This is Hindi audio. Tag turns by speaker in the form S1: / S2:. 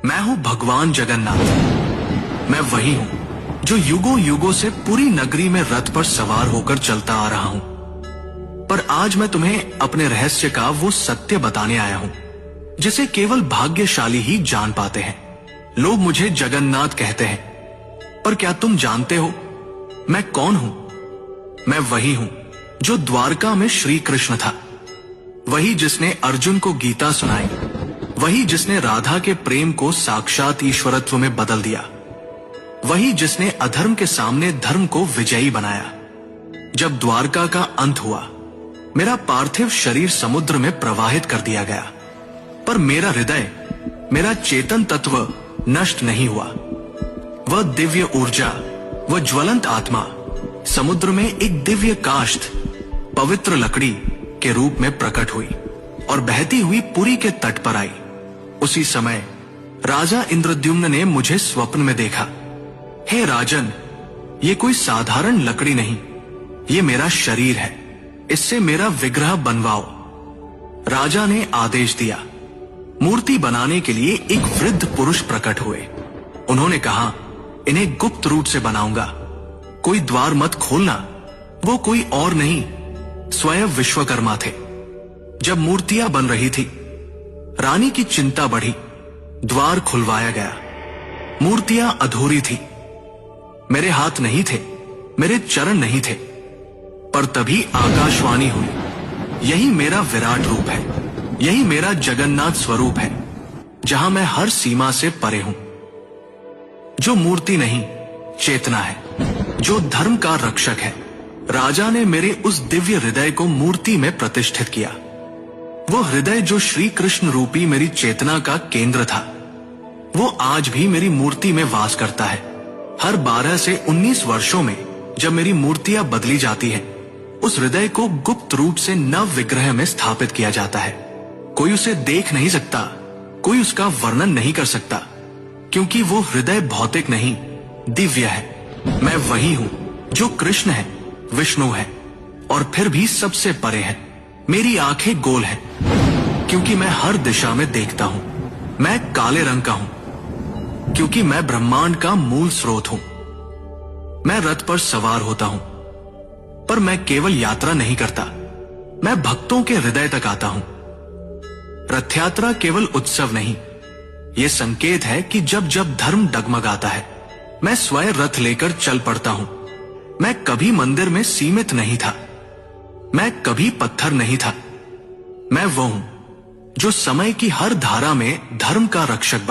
S1: मैं हूं भगवान जगन्नाथ। मैं वही हूं जो युगों युगों से पूरी नगरी में रथ पर सवार होकर चलता आ रहा हूं। पर आज मैं तुम्हें अपने रहस्य का वो सत्य बताने आया हूं जिसे केवल भाग्यशाली ही जान पाते हैं। लोग मुझे जगन्नाथ कहते हैं, पर क्या तुम जानते हो मैं कौन हूं? मैं वही हूं जो द्वारका में श्री कृष्ण था, वही जिसने अर्जुन को गीता सुनाई, वही जिसने राधा के प्रेम को साक्षात ईश्वरत्व में बदल दिया, वही जिसने अधर्म के सामने धर्म को विजयी बनाया। जब द्वारका का अंत हुआ, मेरा पार्थिव शरीर समुद्र में प्रवाहित कर दिया गया, पर मेरा हृदय, मेरा चेतन तत्व नष्ट नहीं हुआ। वह दिव्य ऊर्जा, वह ज्वलंत आत्मा समुद्र में एक दिव्य काष्ठ, पवित्र लकड़ी के रूप में प्रकट हुई और बहती हुई पुरी के तट पर आई। उसी समय राजा इंद्रद्युम्न ने मुझे स्वप्न में देखा। हे राजन, ये कोई साधारण लकड़ी नहीं, ये मेरा शरीर है, इससे मेरा विग्रह बनवाओ। राजा ने आदेश दिया। मूर्ति बनाने के लिए एक वृद्ध पुरुष प्रकट हुए। उन्होंने कहा, इन्हें गुप्त रूप से बनाऊंगा, कोई द्वार मत खोलना। वो कोई और नहीं, स्वयं विश्वकर्मा थे। जब मूर्तियां बन रही थी, रानी की चिंता बढ़ी। द्वार खुलवाया गया। मूर्तियां अधूरी थी। मेरे हाथ नहीं थे, मेरे चरण नहीं थे, पर तभी आकाशवाणी हुई, यही मेरा विराट रूप है, यही मेरा जगन्नाथ स्वरूप है, जहां मैं हर सीमा से परे हूं। जो मूर्ति नहीं, चेतना है, जो धर्म का रक्षक है। राजा ने मेरे उस दिव्य हृदय को मूर्ति में प्रतिष्ठित किया। वो हृदय जो श्री कृष्ण रूपी मेरी चेतना का केंद्र था, वो आज भी मेरी मूर्ति में वास करता है। हर 12 से 19 वर्षों में जब मेरी मूर्तियां बदली जाती हैं, उस हृदय को गुप्त रूप से नव विग्रह में स्थापित किया जाता है। कोई उसे देख नहीं सकता, कोई उसका वर्णन नहीं कर सकता, क्योंकि वो हृदय भौतिक नहीं, दिव्य है। मैं वही हूं जो कृष्ण है, विष्णु है, और फिर भी सबसे परे है। मेरी आंखें गोल हैं, क्योंकि मैं हर दिशा में देखता हूं। मैं काले रंग का हूं, क्योंकि मैं ब्रह्मांड का मूल स्रोत हूं। मैं रथ पर सवार होता हूं, पर मैं केवल यात्रा नहीं करता, मैं भक्तों के हृदय तक आता हूं। रथ यात्रा केवल उत्सव नहीं, यह संकेत है कि जब जब धर्म डगमगाता है, मैं स्वयं रथ लेकर चल पड़ता हूं। मैं कभी मंदिर में सीमित नहीं था, मैं कभी पत्थर नहीं था। मैं वो हूं जो समय की हर धारा में धर्म का रक्षक